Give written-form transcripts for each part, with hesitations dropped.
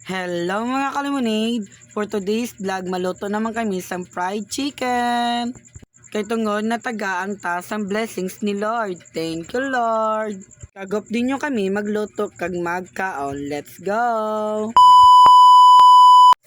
Hello mga kalimunid! For today's vlog, maluto naman kami sa fried chicken. Kay tungod na taga ang taas ang blessings ni Lord. Thank you Lord! Kagop din nyo kami magluto kag magkaon. Let's go!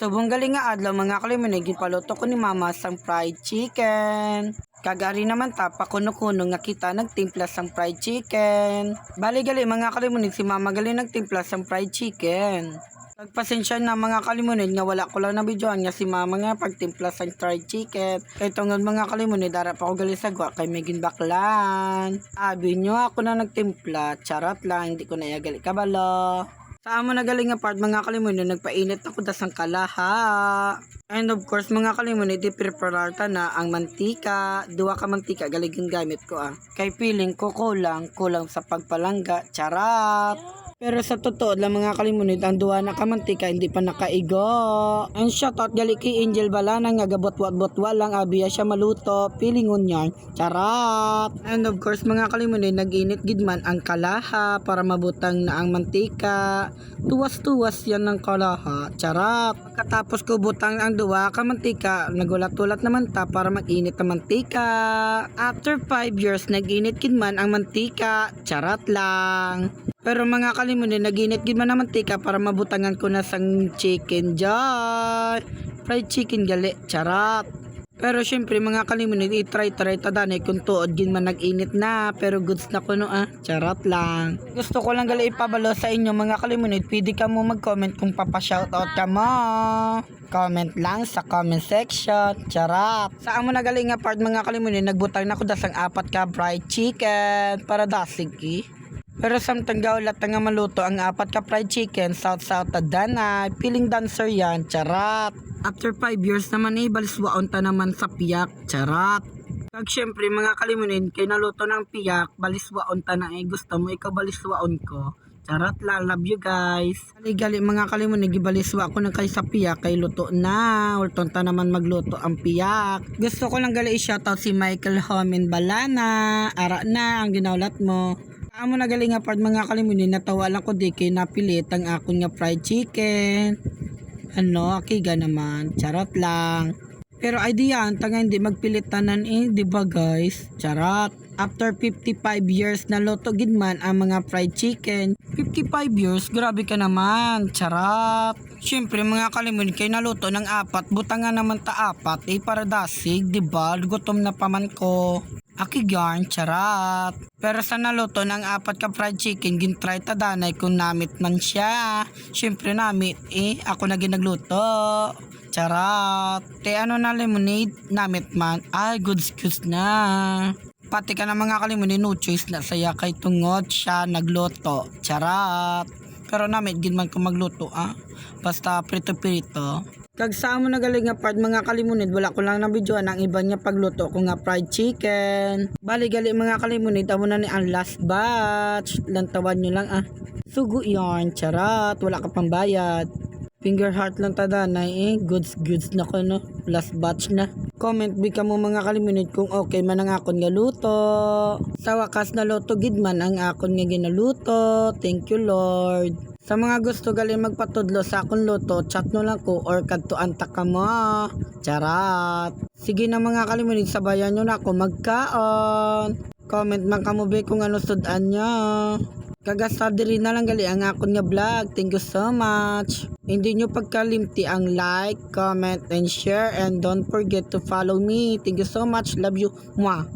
Subong galing nga adlaw mga kalimunid, gipaluto ko ni mama sang fried chicken. Kagari naman ta pakuno-kuno nga kita nagtimpla sang fried chicken. Bali gali mga kalimunid, si mama gali nagtimpla sang fried chicken. Pagpasensya na mga kalimunid nga wala ko lang na videoan nga si mama nga pagtimpla sa fried chicken. Kay tungod mga kalimunid, dara pa ako gali sagwa kay megin baklan. Abi nyo ako na nagtimpla, charot lang, hindi ko na yagali kabalo. Sa amo na galing nga part mga kalimunid, nagpainit ako dasang kalaha. And of course mga kalimunid, i-prepare na ang mantika. Duwa ka mantika galigin gamit ko Kay feeling ko kulang sa pagpalangga, charot. Pero sa totoo lang mga kalimunid, ang duwa na kamantika hindi pa nakaigo. And shoutout gali kay Angel Balana nga gabot-wat-botwa lang abiya siya maluto. Pilingon niya, charot. And of course mga kalimunid, nag-init gidman ang kalaha para mabutang na ang mantika. Tuwas-tuwas yan ng kalaha, charot. Pagkatapos ko butang ang duwa kamantika, nagulat-ulat naman ta para mag-init ang mantika. After 5 years, nag-init gidman ang mantika, charot lang. Pero mga kalimunid, naginit gid man ang mantika para mabutangan ko na sang chicken dyan. Fried chicken gali, charot. Pero syempre mga kalimunid, i-try tadanay kung tuod gid man nag-init na. Pero goods na kuno charot lang. Gusto ko lang gali ipabalo sa inyo mga kalimunid, pwede ka mo mag-comment kung papa-shoutout ka mo. Comment lang sa comment section, charot. Sa amo na gali nga part mga kalimunid, nagbutang na ko dasang 4 ka fried chicken para dasig Pero samtang gaulat nga maluto ang 4 ka fried chicken, south tadanay, piling dancer yan, charot. After 5 years naman baliswaon ta naman sa piyak, charot. Kag syempre mga kalimunid, kay naluto ng piyak, baliswaon ta na gusto mo ikaw baliswaon ko. Charot lang, love you guys. Gali mga kalimunid, gibaliswa ko na kay sa piyak, kay luto na. Ulton ta naman magluto ang piyak. Gusto ko lang gali i-shoutout si Michael Homin Balana. Ara na ang ginaulat mo. Amo na galing nga part mga kalimunid, natawa lang ko di kay napilit ang akon nga fried chicken. Akiga naman, charot lang. Pero idea tanga hindi magpilit tanan di ba guys? Charot. After 55 years na luto gidman ang mga fried chicken. 55 years, grabe ka naman, charot. Siyempre mga kalimunid, kay naluto ng 4, butangan naman ta 4 para dasig, di ba? Gutom na paman ko. Akigarn, charot. Pero sa naluto ng 4 ka fried chicken, gintry tadanay kung namit man siya. Siyempre namit ako na ginagluto. Charot. Te ano na lemonade, namit man. Ay, goods na. Pati ka na mga kalimunid, no choice na saya kay tungod siya nagluto. Charot. Pero namit gid man ko magluto Basta prito-prito. Kag sa amo nagaling nga part mga kalimunid, wala ko lang na videoan ang iba niya pagluto ko nga fried chicken. Bali gali mga kalimunid, amo na ni ang last batch. Lantawan nyo lang Sugo yarn, charot, wala ka pang bayad. Finger heart lang tadanay goods na ko no. Last batch na. Comment ka mo mga kalimunid kung okay man ang akon nga luto. Sa wakas na luto gidman ang akon nga ginaluto. Thank you Lord. Sa mga gusto gali magpatudlo sa akong luto, chat no lang ko or kadtuan ta ka mo. Charot. Sige na mga kalimunid, sabayan nyo na ako magkaon. Comment man kamo be kung ano sudan nyo. Kagasa diri na lang gali ang akon nga vlog. Thank you so much. Hindi nyo pagkalimti ang like, comment, and share. And don't forget to follow me. Thank you so much. Love you. Mwah.